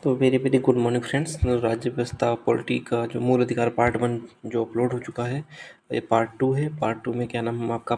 तो very very good morning friends. राज्य व्यवस्था पॉलिटी का जो मूल अधिकार पार्ट 1 जो अपलोड हो चुका है, ये पार्ट 2 है। पार्ट 2 में क्या नाम हम आपका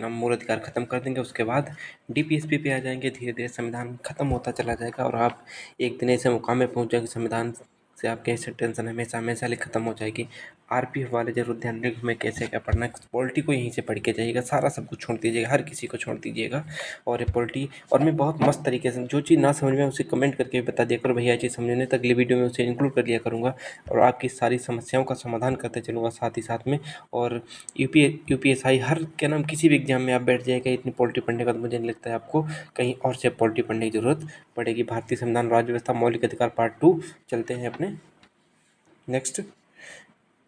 मूल अधिकार ख़त्म कर देंगे। उसके बाद डीपीएसपी पे आ जाएंगे। धीरे धीरे संविधान ख़त्म होता चला जाएगा और आप एक दिन ऐसे मुकाम में पहुँच जाएंगे संविधान से आपके ऐसे टेंशन हमेशा हमेशा लिए ख़त्म हो जाएगी। आरपीएफ वाले जरूर ध्यान रखें हमें कैसे क्या पढ़ना है। पॉलिटी को यहीं से पढ़ के जाइएगा, सारा सब कुछ छोड़ दीजिएगा, हर किसी को छोड़ दीजिएगा। और ये पॉलिटी और मैं बहुत मस्त तरीके से जो चीज़ ना समझ में उसे कमेंट करके बता दिया करो भैया, ये चीज़ समझने तक अगली वीडियो में उसे इंक्लूड कर लिया करूँगा और आपकी सारी समस्याओं का समाधान करते चलूँगा साथ ही साथ में। और यूपीएसआई हर क्या नाम किसी भी एग्जाम में आप बैठ जाएगा इतनी पॉलिटी पढ़ने का, तो मुझे नहीं लगता है आपको कहीं और से पॉलिटी पढ़ने की जरूरत पड़ेगी। भारतीय संविधान राज्य व्यवस्था मौलिक अधिकार पार्ट 2 चलते हैं अपने नेक्स्ट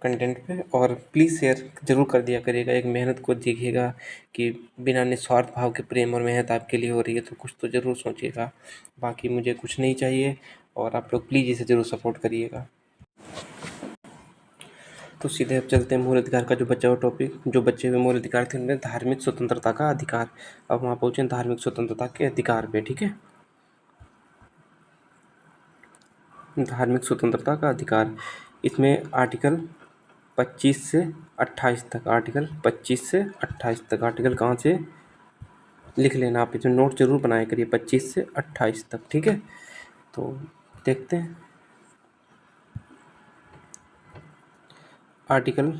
कंटेंट पे। और प्लीज़ शेयर जरूर कर दिया करिएगा। एक मेहनत को देखिएगा कि बिना निस्वार्थ भाव के प्रेम और मेहनत आपके लिए हो रही है, तो कुछ तो ज़रूर सोचिएगा। बाकी मुझे कुछ नहीं चाहिए और आप लोग प्लीज़ इसे ज़रूर सपोर्ट करिएगा। तो सीधे अब चलते हैं मूल अधिकार का जो बचा हुआ टॉपिक। जो बचे हुए मूल अधिकार थे उनमें धार्मिक स्वतंत्रता का अधिकार। अब वहाँ पहुँचे धार्मिक स्वतंत्रता के अधिकार पे, ठीक है। धार्मिक स्वतंत्रता का अधिकार, इसमें आर्टिकल 25 से 28 तक, आर्टिकल 25 से 28 तक, आर्टिकल कहाँ से लिख लेना आप, इसमें नोट जरूर बनाया करिए 25 से 28 तक, ठीक है। तो देखते हैं आर्टिकल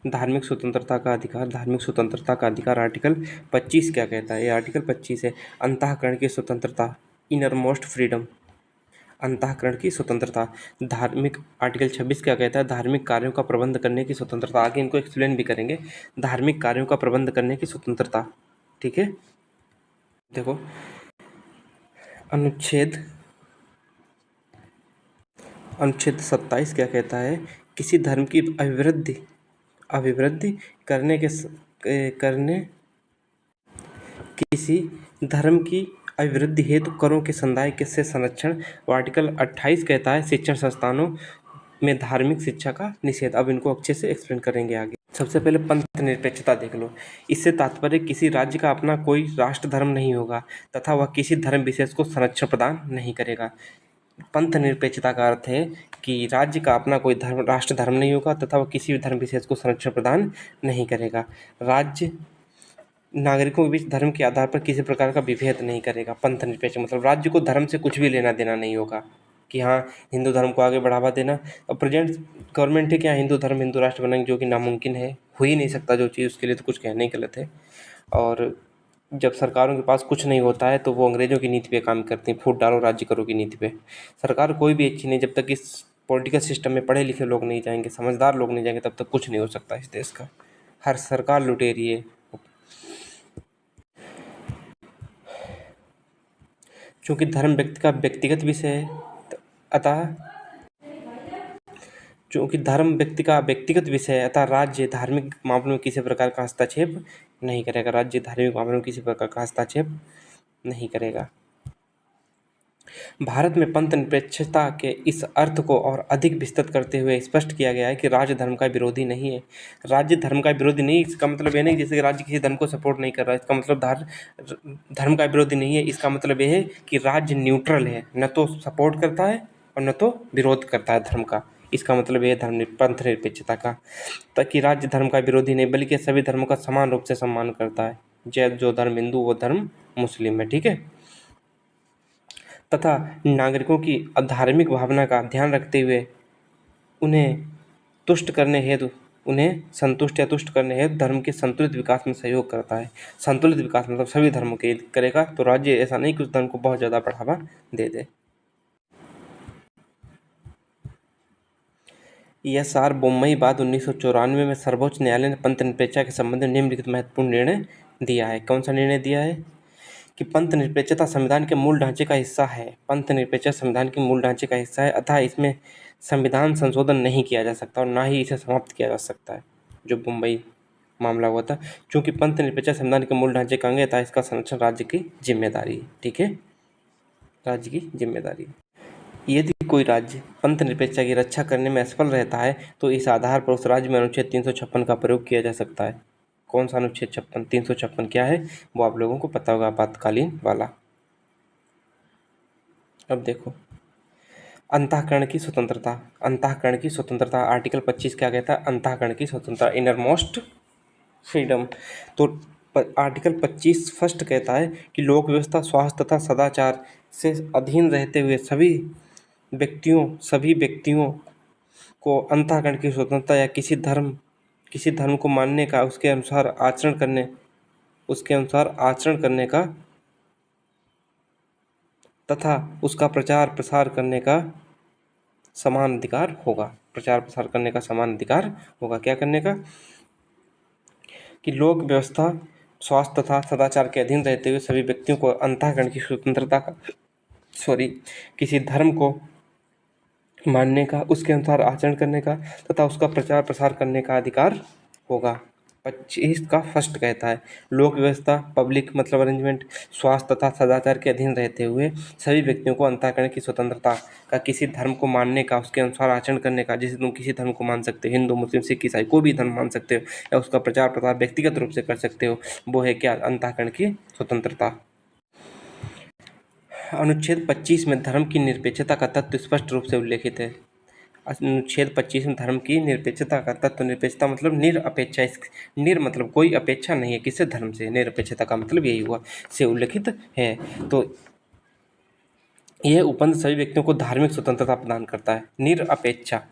धार्मिक स्वतंत्रता का अधिकार। धार्मिक स्वतंत्रता का अधिकार आर्टिकल 25 क्या कहता है। ये आर्टिकल 25 है, अंतःकरण की स्वतंत्रता, इनर मोस्ट फ्रीडम, अंतःकरण की स्वतंत्रता। धार्मिक आर्टिकल 26 क्या कहता है, धार्मिक कार्यों का प्रबंध करने की स्वतंत्रता। आगे इनको एक्सप्लेन भी करेंगे। धार्मिक कार्यों का प्रबंध करने की स्वतंत्रता, ठीक है। देखो अनुच्छेद 27 क्या कहता है, किसी धर्म की अभिवृद्धि करने के करने किसी धर्म की अभिवृद्धि हेतु करों के समुदाय के से संरक्षण। आर्टिकल 28 कहता है शिक्षण संस्थानों में धार्मिक शिक्षा का निषेध। अब इनको अच्छे से एक्सप्लेन करेंगे आगे। सबसे पहले पंथ निरपेक्षता देख लो। इससे तात्पर्य किसी राज्य का अपना कोई राष्ट्र धर्म नहीं होगा तथा वह किसी धर्म विशेष को संरक्षण प्रदान नहीं करेगा। पंथ निरपेक्षता का अर्थ है कि राज्य का अपना कोई धर्म राष्ट्र धर्म नहीं होगा तथा वह किसी भी धर्म विशेष को संरक्षण प्रदान नहीं करेगा। राज्य नागरिकों के बीच धर्म के आधार पर किसी प्रकार का विभेद नहीं करेगा। पंथ निरपेक्ष मतलब राज्य को धर्म से कुछ भी लेना देना नहीं होगा कि हाँ हिंदू धर्म को आगे बढ़ावा देना। अब प्रेजेंट गवर्नमेंट है कि हाँ हिंदू धर्म हिंदू राष्ट्र बनाएंगे, जो कि नामुमकिन है, हो ही नहीं सकता जो चीज़, उसके लिए तो कुछ कहना ही गलत है। और जब सरकारों के पास कुछ नहीं होता है तो वो अंग्रेज़ों की नीति पे काम करती है, फूट डालो राज्य करो की नीति पे। सरकार कोई भी अच्छी नहीं, जब तक इस पॉलिटिकल सिस्टम में पढ़े लिखे लोग नहीं जाएंगे, समझदार लोग नहीं जाएंगे, तब तक कुछ नहीं हो सकता इस देश का। हर सरकार लुटेरी है। चूँकि धर्म व्यक्ति का व्यक्तिगत विषय है, अतः चूँकि धर्म व्यक्ति का व्यक्तिगत विषय है, अतः राज्य धार्मिक मामलों में किसी प्रकार का हस्तक्षेप नहीं करेगा। राज्य धार्मिक मामलों में किसी प्रकार का हस्तक्षेप नहीं करेगा। भारत में पंथ निरपेक्षता के इस अर्थ को और अधिक विस्तृत करते हुए स्पष्ट किया गया है कि राज्य धर्म का विरोधी नहीं है। राज्य धर्म का विरोधी नहीं, इसका मतलब ये नहीं जैसे कि राज्य किसी धर्म को सपोर्ट नहीं कर रहा है, इसका मतलब धर्म का विरोधी नहीं है। इसका मतलब ये है कि राज्य न्यूट्रल है, न तो सपोर्ट करता है और न तो विरोध करता है धर्म का। इसका मतलब ये पंथ निरपेक्षता का, ताकि राज्य धर्म का विरोधी नहीं बल्कि सभी धर्मों का समान रूप से सम्मान करता है। जैसे जो धर्म हिंदू वो धर्म मुस्लिम है, ठीक है। तथा नागरिकों की धार्मिक भावना का ध्यान रखते हुए उन्हें संतुष्ट या तुष्ट करने हेतु धर्म के संतुलित विकास में सहयोग करता है। संतुलित विकास मतलब सभी धर्मों के करेगा, तो राज्य ऐसा नहीं कि उस धर्म को बहुत ज़्यादा बढ़ावा दे दे। ESR बोम्मई बाद 1994 में सर्वोच्च न्यायालय ने पंथ निरपेक्षता के संबंध में निम्नलिखित महत्वपूर्ण निर्णय दिया है। कौन सा निर्णय दिया है कि पंथ निरपेक्षता संविधान के मूल ढांचे का हिस्सा है। पंथ निरपेक्षता संविधान के मूल ढांचे का हिस्सा है, अतः इसमें संविधान संशोधन नहीं किया जा सकता और ना ही इसे समाप्त किया जा सकता है। जो मुंबई मामला हुआ था, क्योंकि पंथ निरपेक्षता संविधान के मूल ढांचे का अंग है, अतः इसका संरक्षण राज्य की जिम्मेदारी है, ठीक है, राज्य की जिम्मेदारी है। यदि कोई राज्य पंथ निरपेक्षता की रक्षा करने में असफल रहता है तो इस आधार पर उस राज्य में अनुच्छेद 356 का प्रयोग किया जा सकता है। कौन सा अनुच्छेद 356 क्या है वो आप लोगों को पता होगा, आपातकालीन वाला। अब देखो, अंतःकरण की स्वतंत्रता। अंतःकरण की स्वतंत्रता आर्टिकल 25 क्या कहता है? अंतःकरण की स्वतंत्रता, इनर मोस्ट फ्रीडम। तो आर्टिकल 25 फर्स्ट कहता है कि लोक व्यवस्था, स्वास्थ्य तथा सदाचार से अधीन रहते हुए सभी व्यक्तियों को अंतःकरण की स्वतंत्रता या किसी धर्म को मानने का, उसके अनुसार आचरण करने का तथा उसका प्रचार प्रसार करने का समान अधिकार होगा। प्रचार प्रसार करने का समान अधिकार होगा। क्या करने का? कि लोक व्यवस्था, स्वास्थ्य तथा सदाचार के अधीन रहते हुए सभी व्यक्तियों को अंतःकरण की स्वतंत्रता का किसी धर्म को मानने का, उसके अनुसार आचरण करने का तथा उसका प्रचार प्रसार करने का अधिकार होगा। 25 का फर्स्ट कहता है लोक व्यवस्था, पब्लिक मतलब अरेंजमेंट, स्वास्थ्य तथा सदाचार के अधीन रहते हुए सभी व्यक्तियों को अंतःकरण की स्वतंत्रता का, किसी धर्म को मानने का, उसके अनुसार आचरण करने का। जैसे तुम किसी धर्म को मान सकते हो, हिंदू मुस्लिम सिख ईसाई कोई भी धर्म मान सकते हो, या उसका प्रचार प्रसार व्यक्तिगत रूप से कर सकते हो। वो है क्या? अंतःकरण की स्वतंत्रता। अनुच्छेद 25 में धर्म की निरपेक्षता का तत्व स्पष्ट रूप से उल्लेखित है। अनुच्छेद 25 में धर्म की निरपेक्षता का तत्व, निरपेक्षता मतलब निरअपेक्षा, निर मतलब कोई अपेक्षा नहीं है किसी धर्म से, निरपेक्षता का मतलब यही हुआ, से उल्लेखित है। तो यह उपबंध सभी व्यक्तियों को धार्मिक स्वतंत्रता प्रदान करता है, निरअपेक्षा।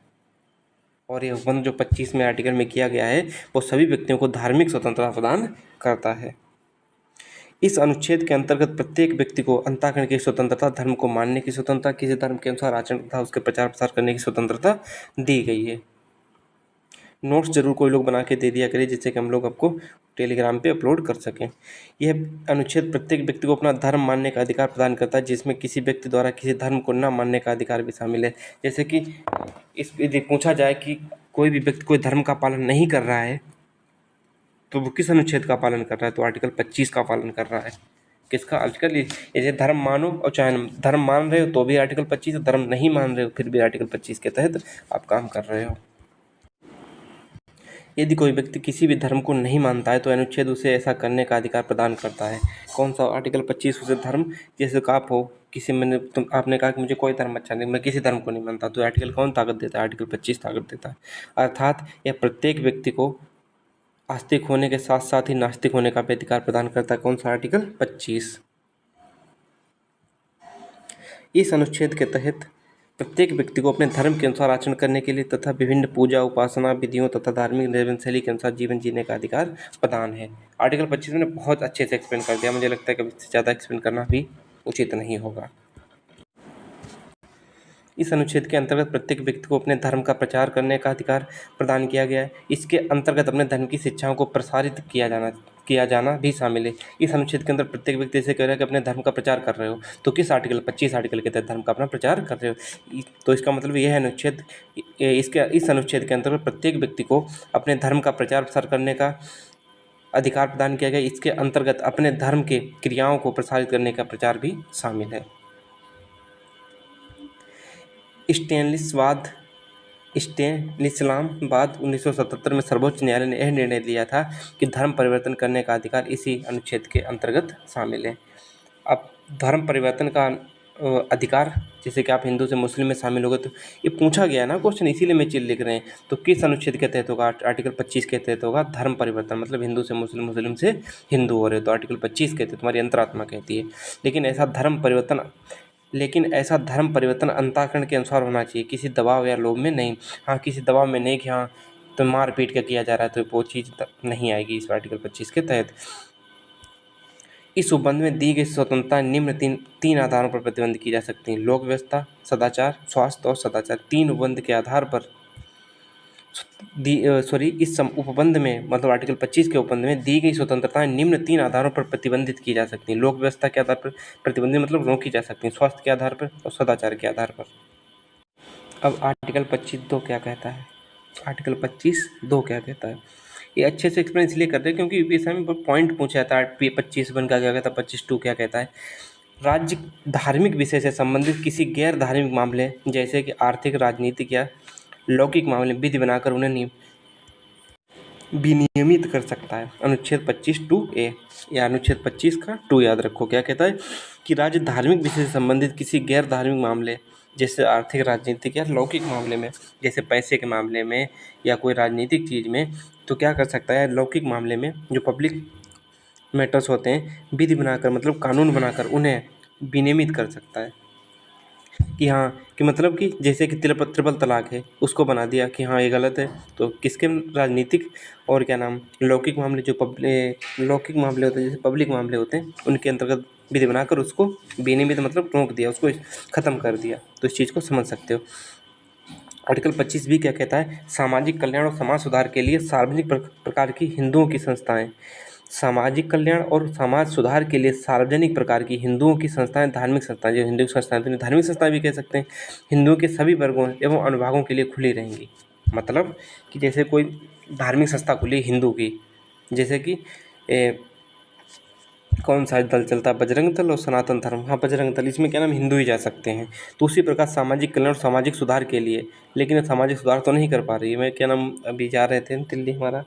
और यह उपबंध जो 25 में आर्टिकल में किया गया है वो सभी व्यक्तियों को धार्मिक स्वतंत्रता प्रदान करता है। इस अनुच्छेद के अंतर्गत प्रत्येक व्यक्ति को अंतःकरण की स्वतंत्रता, धर्म को मानने की स्वतंत्रता, किसी धर्म के अनुसार आचरण तथा उसके प्रचार प्रसार करने की स्वतंत्रता दी गई है। नोट्स जरूर कोई लोग बना के दे दिया करें जिससे कि हम लोग आपको टेलीग्राम पे अपलोड कर सकें। यह अनुच्छेद प्रत्येक व्यक्ति को अपना धर्म मानने का अधिकार प्रदान करता है, जिसमें किसी व्यक्ति द्वारा किसी धर्म को न मानने का अधिकार भी शामिल है। जैसे कि यदि पूछा जाए कि कोई भी व्यक्ति कोई धर्म का पालन नहीं कर रहा है तो वो किस अनुच्छेद का पालन कर रहा है? तो आर्टिकल 25 का पालन कर रहा है। किसका? आर्टिकल, ये धर्म मानो और चाहे धर्म मान रहे हो तो भी आर्टिकल 25, धर्म नहीं मान रहे हो फिर भी आर्टिकल 25 के तहत आप काम कर रहे हो। यदि कोई व्यक्ति किसी भी धर्म को नहीं मानता है तो अनुच्छेद उसे ऐसा करने का अधिकार प्रदान करता है। कौन सा? आर्टिकल 25 उसे धर्म, जैसे कि आप हो किसी मैंने आपने कहा कि मुझे कोई धर्म अच्छा नहीं, मैं किसी धर्म को नहीं मानता, तो आर्टिकल कौन ताकत देता है? आर्टिकल 25 ताकत देता है। अर्थात यह प्रत्येक व्यक्ति को आस्तिक होने के साथ साथ ही नास्तिक होने का भी अधिकार प्रदान करता है। कौन सा? आर्टिकल 25। इस अनुच्छेद के तहत प्रत्येक व्यक्ति को अपने धर्म के अनुसार आचरण करने के लिए तथा विभिन्न पूजा उपासना विधियों तथा धार्मिक जीवन शैली के अनुसार जीवन जीने का अधिकार प्रदान है। आर्टिकल 25 में बहुत अच्छे से एक्सप्लेन कर दिया, मुझे लगता है कि इससे ज़्यादा एक्सप्लेन करना भी उचित नहीं होगा। इस अनुच्छेद के अंतर्गत प्रत्येक व्यक्ति को अपने धर्म का प्रचार करने का अधिकार प्रदान किया गया है। इसके अंतर्गत अपने धर्म की शिक्षाओं को प्रसारित किया जाना भी शामिल है। इस अनुच्छेद के अंदर प्रत्येक व्यक्ति ऐसे कह रहा है कि अपने धर्म का प्रचार कर रहे हो, तो किस आर्टिकल 25 आर्टिकल के तहत धर्म का अपना प्रचार कर रहे हो? तो इसका मतलब यह है इस अनुच्छेद के अंतर्गत प्रत्येक व्यक्ति को अपने धर्म का प्रचार प्रसार करने का अधिकार प्रदान किया गया। इसके अंतर्गत अपने धर्म के क्रियाओं को प्रसारित करने का प्रचार भी शामिल है। स्टेनिस्लामाबाद 1977 में सर्वोच्च न्यायालय ने यह निर्णय लिया था कि धर्म परिवर्तन करने का अधिकार इसी अनुच्छेद के अंतर्गत शामिल है। अब धर्म परिवर्तन का अधिकार, जैसे कि आप हिंदू से मुस्लिम में शामिल हो गए, तो ये पूछा गया ना क्वेश्चन, इसीलिए मैं चीज़ लिख रहे हैं। तो किस अनुच्छेद के तहत होगा? आर्टिकल 25 के तहत होगा धर्म परिवर्तन, मतलब हिंदू से मुस्लिम, मुस्लिम से हिंदू हो रहे हो तो आर्टिकल 25 के तहत तुम्हारी अंतरात्मा कहती है। लेकिन ऐसा धर्म परिवर्तन अंतःकरण के अनुसार होना चाहिए, किसी दबाव या लोभ में नहीं। हाँ, किसी दबाव में नहीं कि हाँ तो मार पीट के किया जा रहा है तो वो चीज़ नहीं आएगी इस आर्टिकल 25 के तहत। इस उपबंध में दी गई स्वतंत्रता निम्न तीन आधारों पर प्रतिबंध की जा सकती है: लोक व्यवस्था, सदाचार, स्वास्थ्य और सदाचार। तीन उपबंध के आधार पर इस उपबंध में, मतलब आर्टिकल 25 के उपबंध में दी गई स्वतंत्रताएं निम्न तीन आधारों पर प्रतिबंधित की जा सकती हैं। लोक व्यवस्था के आधार पर प्रतिबंधित मतलब रोकी जा सकती हैं, स्वास्थ्य के आधार पर और सदाचार के आधार पर। अब आर्टिकल 25(2) क्या कहता है? आर्टिकल 25(2) क्या कहता है? ये अच्छे से एक्सप्लेन इसलिए करते हैं क्योंकि यूपीएससी में पॉइंट पूछा जाता है। 25(1) का क्या कहता है, 25(2) क्या कहता है? राज्य धार्मिक विषय से संबंधित किसी गैर धार्मिक मामले, जैसे कि आर्थिक, राजनीतिक या लौकिक मामले, विधि बनाकर उन्हें विनियमित कर सकता है। अनुच्छेद 25(2)(a) या अनुच्छेद 25 का 2 याद रखो। क्या कहता है कि राज्य धार्मिक विषय से संबंधित किसी गैर धार्मिक मामले, जैसे आर्थिक, राजनीतिक या लौकिक मामले में, जैसे पैसे के मामले में या कोई राजनीतिक चीज़ में, तो क्या कर सकता है, लौकिक मामले में जो पब्लिक मैटर्स होते हैं, विधि बनाकर मतलब कानून बनाकर उन्हें विनियमित कर सकता है। कि हाँ, कि मतलब कि जैसे कि ट्रिपल तलाक है, उसको बना दिया कि हाँ ये गलत है, तो किसके राजनीतिक और क्या नाम लौकिक मामले, जो लौकिक मामले होते हैं, जैसे पब्लिक मामले होते हैं, उनके अंतर्गत विधि बनाकर उसको विनियमित मतलब रोक दिया, उसको ख़त्म कर दिया। तो इस चीज़ को समझ सकते हो। आर्टिकल 25 भी क्या कहता है, सामाजिक कल्याण और समाज सुधार के लिए सार्वजनिक प्रकार की हिंदुओं की संस्थाएं, सामाजिक कल्याण और समाज सुधार के लिए सार्वजनिक प्रकार की हिंदुओं की संस्थाएं, धार्मिक संस्थाएं, जो हिंदू संस्थाएं तो धार्मिक संस्थाएं भी कह सकते हैं, हिंदुओं के सभी वर्गों एवं अनुभागों के लिए खुली रहेंगी। मतलब कि जैसे कोई धार्मिक संस्था खुली हिंदू की, जैसे कि कौन सा दल चलता है, बजरंग दल और सनातन धर्म, हाँ बजरंग दल, इसमें क्या नाम हिंदू ही जा सकते हैं। तो उसी प्रकार सामाजिक कल्याण और सामाजिक सुधार के लिए, लेकिन सामाजिक सुधार तो नहीं कर पा रही है। मैं क्या नाम अभी जा रहे थे दिल्ली, हमारा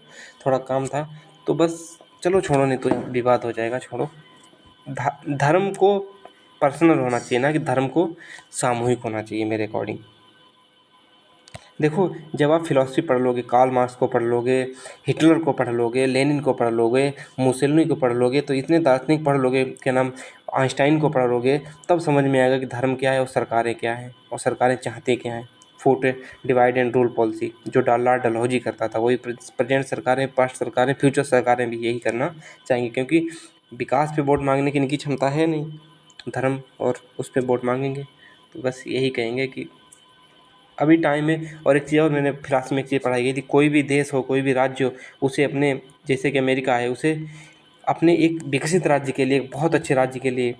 थोड़ा काम था, तो बस चलो छोड़ो, नहीं तो विवाद हो जाएगा, छोड़ो। धर्म को पर्सनल होना चाहिए ना, कि धर्म को सामूहिक होना चाहिए मेरे अकॉर्डिंग। देखो, जब आप फिलॉसफी पढ़ लोगे, कार्ल मार्क्स को पढ़ लोगे, हिटलर को पढ़ लोगे, लेनिन को पढ़ लोगे, मुसोलिनी को पढ़ लोगे, तो इतने दार्शनिक पढ़ लोगे, क्या नाम आइंस्टाइन को पढ़ लोगे, तब समझ में आएगा कि धर्म क्या है और सरकारें क्या हैं, और सरकारें चाहती क्या हैं। फूट डिवाइड एंड रूल पॉलिसी जो लॉर्ड डलहौजी करता था, वही प्रेजेंट सरकारें, पास्ट सरकारें, फ्यूचर सरकारें भी यही करना चाहेंगी, क्योंकि विकास पे वोट मांगने की इनकी क्षमता है नहीं, धर्म और उस पर वोट मांगेंगे। तो बस यही कहेंगे कि अभी टाइम है। और एक चीज़ और मैंने क्लास में एक चीज़ पढ़ाई गई थी, कोई भी देश हो, कोई भी राज्य हो, उसे अपने, जैसे कि अमेरिका है, उसे अपने एक विकसित राज्य के लिए, एक बहुत अच्छे राज्य के लिए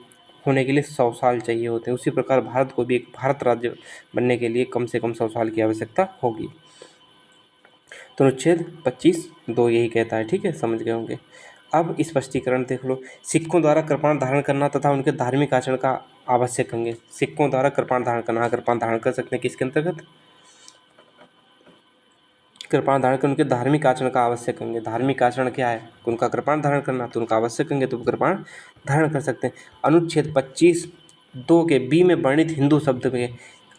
होने के लिए 100 साल चाहिए होते हैं। उसी प्रकार भारत को भी एक भारत राज्य बनने के लिए कम से कम 100 साल की आवश्यकता होगी। तो अनुच्छेद 25(2) यही कहता है, ठीक है, समझ गए होंगे। अब स्पष्टीकरण देख लो। सिखों द्वारा कृपाण धारण करना तथा उनके धार्मिक आचरण का आवश्यक अंग। सिखों द्वारा कृपाण धारण करना, कृपाण धारण कर सकते हैं किसके अंतर्गत, कृपाण धारण कर उनके धार्मिक आचरण का आवश्यक अंग। धार्मिक आचरण क्या है, उनका कृपाण धारण करना, तो उनका आवश्यक अंग है, तो कृपाण धारण कर सकते हैं। अनुच्छेद 25(2) के बी में वर्णित हिंदू शब्द के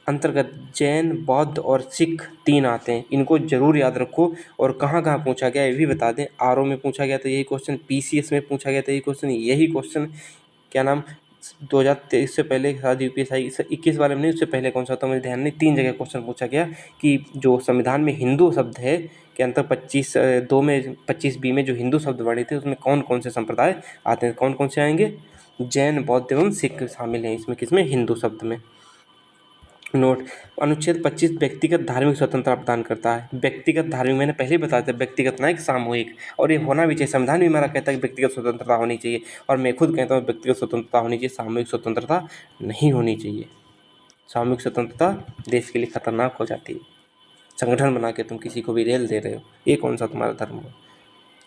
अंतर्गत जैन, बौद्ध और सिख 3 आते हैं। इनको जरूर याद रखो। और कहाँ कहाँ पूछा गया ये भी बता दें। आरओ में पूछा गया था यही क्वेश्चन, पीसीएस में पूछा गया था यही क्वेश्चन, यही क्वेश्चन क्या नाम 2023 से पहले शायद यूपीएससी 21 वाले में नहीं, उससे पहले कौन सा था मुझे ध्यान नहीं, 3 जगह क्वेश्चन पूछा गया कि जो संविधान में हिंदू शब्द है के अंतर 25(2) में 25(b) में जो हिंदू शब्द वर्णित थे उसमें कौन कौन से संप्रदाय आते हैं, कौन कौन से आएंगे, जैन, बौद्ध एवं सिख शामिल हैं इसमें, किसमें, हिंदू शब्द में। नोट, अनुच्छेद 25 व्यक्तिगत धार्मिक स्वतंत्रता प्रदान करता है। व्यक्तिगत धार्मिक, मैंने पहले ही बताया था, व्यक्तिगत ना एक सामूहिक, और ये होना भी चाहिए। संविधान भी हमारा कहता है कि व्यक्तिगत स्वतंत्रता होनी चाहिए, और मैं खुद कहता हूँ व्यक्तिगत स्वतंत्रता होनी चाहिए, सामूहिक स्वतंत्रता नहीं होनी चाहिए। सामूहिक स्वतंत्रता देश के लिए खतरनाक हो जाती है। संगठन बना के तुम किसी को भी रेल दे रहे हो, ये कौन सा तुम्हारा धर्म हो,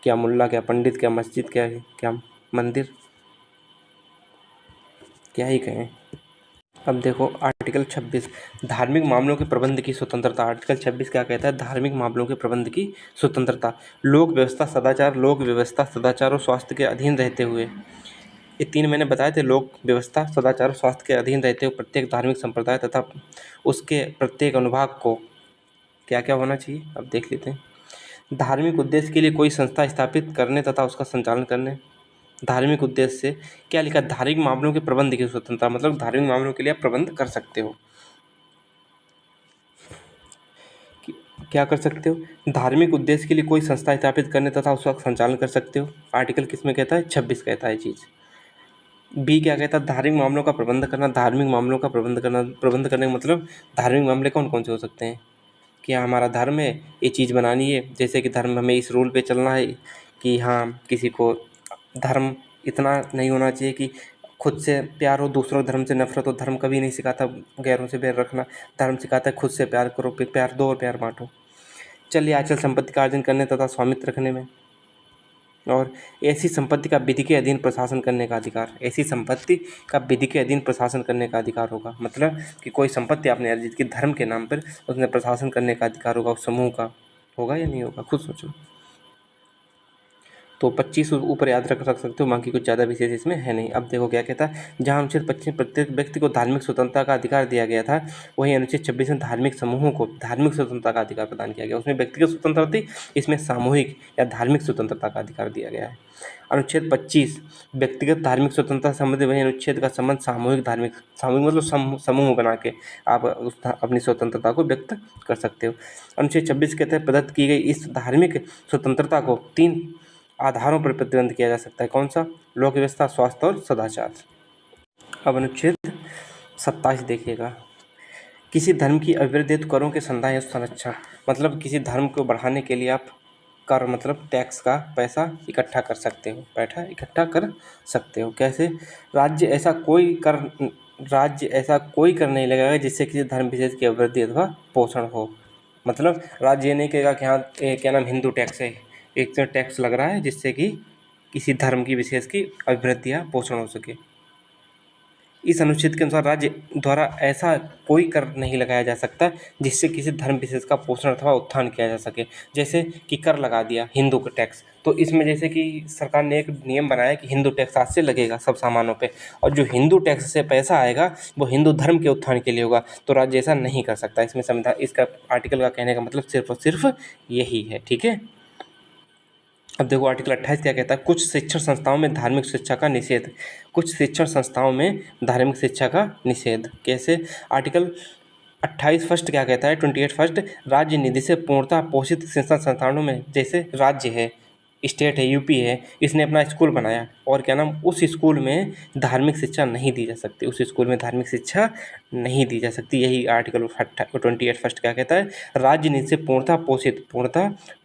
क्या मुल्ला, क्या पंडित, क्या मस्जिद, क्या मंदिर, क्या ही कहें। अब देखो आर्टिकल 26 धार्मिक मामलों के प्रबंध की स्वतंत्रता। आर्टिकल 26 क्या कहता है, धार्मिक मामलों के प्रबंध की स्वतंत्रता। लोक व्यवस्था सदाचार और स्वास्थ्य के अधीन रहते हुए, ये 3 मैंने बताए थे, लोक व्यवस्था, सदाचार और स्वास्थ्य के अधीन रहते हुए प्रत्येक धार्मिक संप्रदाय तथा उसके प्रत्येक अनुभाग को क्या क्या होना चाहिए, अब देख लेते हैं। धार्मिक उद्देश्य के लिए कोई संस्था स्थापित करने तथा उसका संचालन करने। धार्मिक उद्देश्य से क्या लिखा, धार्मिक मामलों के प्रबंध की स्वतंत्रता, मतलब धार्मिक मामलों के लिए आप प्रबंध कर सकते हो। क्या कर सकते हो, धार्मिक उद्देश्य के लिए कोई संस्था स्थापित करने तथा उसका संचालन कर सकते हो। आर्टिकल किस में कहता है, 26 कहता है चीज़। बी क्या कहता है, धार्मिक मामलों का प्रबंध करना। धार्मिक मामलों का प्रबंध करना, प्रबंध करने का मतलब धार्मिक मामले कौन कौन से हो सकते हैं, कि हमारा धर्म है, ये चीज़ बनानी है, जैसे कि धर्म हमें इस रूल पे चलना है कि हाँ किसी को धर्म इतना नहीं होना चाहिए कि खुद से प्यार हो, दूसरों धर्म से नफरत हो। धर्म कभी नहीं सिखाता गैरों से बैर रखना, धर्म सिखाता है खुद से प्यार करो, प्यार दो और प्यार बांटो। चलिए अचल संपत्ति का अर्जन करने तथा स्वामित्व रखने में, और ऐसी संपत्ति का विधि के अधीन प्रशासन करने का अधिकार। ऐसी संपत्ति का विधि के अधीन प्रशासन करने का अधिकार होगा, मतलब कि कोई संपत्ति आपने अर्जित की धर्म के नाम पर, उसमें प्रशासन करने का अधिकार होगा उस समूह का, होगा या नहीं होगा, खुद सोचो। तो 25 ऊपर याद रख सकते हो, बाकी कुछ ज़्यादा विशेष इसमें है नहीं। अब देखो क्या कहता है, जहाँ अनुच्छेद 25 में प्रत्येक व्यक्ति को धार्मिक स्वतंत्रता का अधिकार दिया गया था, वहीं अनुच्छेद 26 में धार्मिक समूहों को धार्मिक स्वतंत्रता का अधिकार प्रदान किया गया। उसमें व्यक्तिगत स्वतंत्रता थी, इसमें सामूहिक या धार्मिक स्वतंत्रता का अधिकार दिया गया है। अनुच्छेद 25 व्यक्तिगत धार्मिक स्वतंत्रता से संबंधित, वहीं अनुच्छेद का संबंध सामूहिक मतलब समूह बना के आप अपनी स्वतंत्रता को व्यक्त कर सकते हो। अनुच्छेद 26 के तहत प्रदत्त की गई इस धार्मिक स्वतंत्रता को 3 आधारों पर प्रतिबंध किया जा सकता है। कौन सा? लोक व्यवस्था, स्वास्थ्य और सदाचार। अब अनुच्छेद 27 देखिएगा, किसी धर्म की अभिवृद्धि हेतु करों के संधान या संरक्षण, मतलब किसी धर्म को बढ़ाने के लिए आप कर मतलब टैक्स का पैसा इकट्ठा कर सकते हो, इकट्ठा कर सकते हो। कैसे? राज्य ऐसा कोई कर नहीं लगाएगा जिससे किसी धर्म विशेष की अभिवृद्धि अथवा पोषण हो। मतलब राज्य ये नहीं कहेगा कि हाँ क्या नाम हिंदू टैक्स है, एक तो टैक्स लग रहा है जिससे कि किसी धर्म की विशेष की अभिवृद्धि या पोषण हो सके। इस अनुच्छेद के अनुसार राज्य द्वारा ऐसा कोई कर नहीं लगाया जा सकता जिससे किसी धर्म विशेष का पोषण अथवा उत्थान किया जा सके। जैसे कि कर लगा दिया हिंदू का टैक्स, तो इसमें जैसे कि सरकार ने एक नियम बनाया कि हिंदू टैक्स आज से लगेगा सब सामानों पे, और जो हिंदू टैक्स से पैसा आएगा वो हिंदू धर्म के उत्थान के लिए होगा, तो राज्य ऐसा नहीं कर सकता। इसमें संविधान इसका आर्टिकल का कहने का मतलब सिर्फ और सिर्फ यही है। ठीक है। अब देखो आर्टिकल 28 क्या कहता है, कुछ शिक्षण संस्थाओं में धार्मिक शिक्षा का निषेध। कुछ शिक्षण संस्थाओं में धार्मिक शिक्षा का निषेध कैसे? आर्टिकल 28 फर्स्ट क्या कहता है, 28 फर्स्ट, राज्य निधि से पूर्णतः पोषित शिक्षण संस्थानों में, जैसे राज्य है, स्टेट है, यूपी है, इसने अपना स्कूल बनाया और क्या नाम उस स्कूल में धार्मिक शिक्षा नहीं दी जा सकती, उस स्कूल में धार्मिक शिक्षा नहीं दी जा सकती। यही आर्टिकल 28 फर्स्ट क्या कहता है, राज्य निधि से पूर्णतः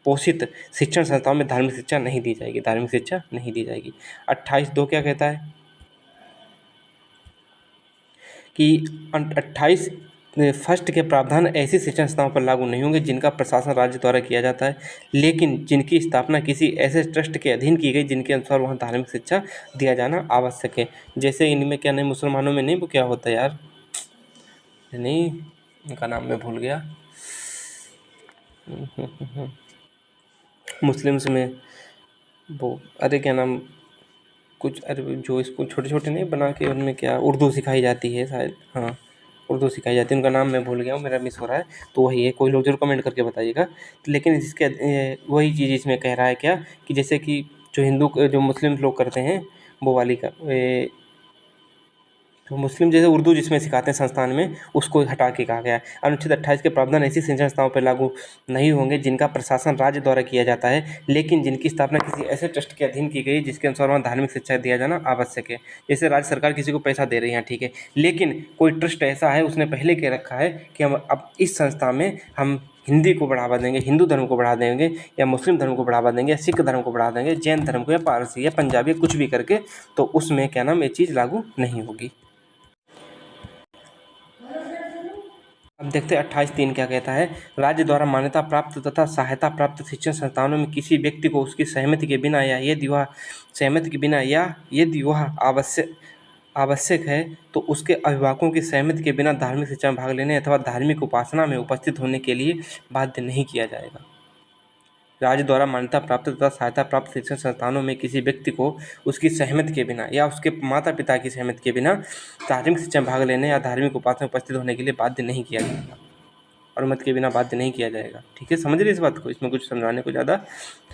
पोषित शिक्षण संस्थाओं में धार्मिक शिक्षा नहीं दी जाएगी, धार्मिक शिक्षा नहीं दी जाएगी। 28(2) क्या कहता है कि 28 फर्स्ट के प्रावधान ऐसी शिक्षण संस्थाओं पर लागू नहीं होंगे जिनका प्रशासन राज्य द्वारा किया जाता है, लेकिन जिनकी स्थापना किसी ऐसे ट्रस्ट के अधीन की गई जिनके अनुसार वहाँ धार्मिक शिक्षा दिया जाना आवश्यक है। जैसे इनमें क्या नहीं, मुसलमानों में नहीं, वो क्या होता है यार, नहीं इनका नाम मैं भूल गया, मुस्लिम्स में वो अरे क्या नाम कुछ, अरे जो इसको छोटे छोटे नहीं बना के उनमें क्या उर्दू सिखाई जाती है शायद, हाँ उर्दू सिखाई जाती है, उनका नाम मैं भूल गया हूँ, मेरा मिस हो रहा है, तो वही है, कोई लोग जरूर कमेंट करके बताइएगा। तो लेकिन जिसके वही चीज़ इसमें कह रहा है क्या कि जैसे कि जो मुस्लिम लोग करते हैं वो वाली का तो मुस्लिम जैसे उर्दू जिसमें सिखाते हैं संस्थान में, उसको हटा के कहा गया है। अनुच्छेद 28 के प्रावधान ऐसी शिक्षण संस्थाओं पर लागू नहीं होंगे जिनका प्रशासन राज्य द्वारा किया जाता है, लेकिन जिनकी स्थापना किसी ऐसे ट्रस्ट के अधीन की गई जिसके अनुसार वहाँ धार्मिक शिक्षा दिया जाना आवश्यक है। जैसे राज्य सरकार किसी को पैसा दे रही है, ठीक है, लेकिन कोई ट्रस्ट ऐसा है उसने पहले कह रखा है कि हम अब इस संस्था में हम हिंदी को बढ़ावा देंगे, हिंदू धर्म को बढ़ा देंगे, या मुस्लिम धर्म को बढ़ावा देंगे, या सिख धर्म को बढ़ा देंगे, जैन धर्म को, या पारसी या पंजाबी, कुछ भी करके, तो उसमें क्या नाम ये चीज़ लागू नहीं होगी। अब देखते हैं 28(3) क्या कहता है, राज्य द्वारा मान्यता प्राप्त तथा सहायता प्राप्त शिक्षण संस्थानों में किसी व्यक्ति को उसकी सहमति के बिना या यदि वह आवश्यक है तो उसके अभिभावकों की सहमति के बिना धार्मिक शिक्षा में भाग लेने अथवा धार्मिक उपासना में उपस्थित होने के लिए बाध्य नहीं किया जाएगा। राज्य द्वारा मान्यता प्राप्त तथा सहायता प्राप्त शिक्षण संस्थानों में किसी व्यक्ति को उसकी सहमति के बिना या उसके माता पिता की सहमति के बिना धार्मिक शिक्षा में भाग लेने या धार्मिक उपासना में उपस्थित होने के लिए बाध्य नहीं किया जाएगा, अनुमति के बिना बाध्य नहीं किया जाएगा। ठीक है, समझ रहे इस बात को, इसमें कुछ समझाने को ज़्यादा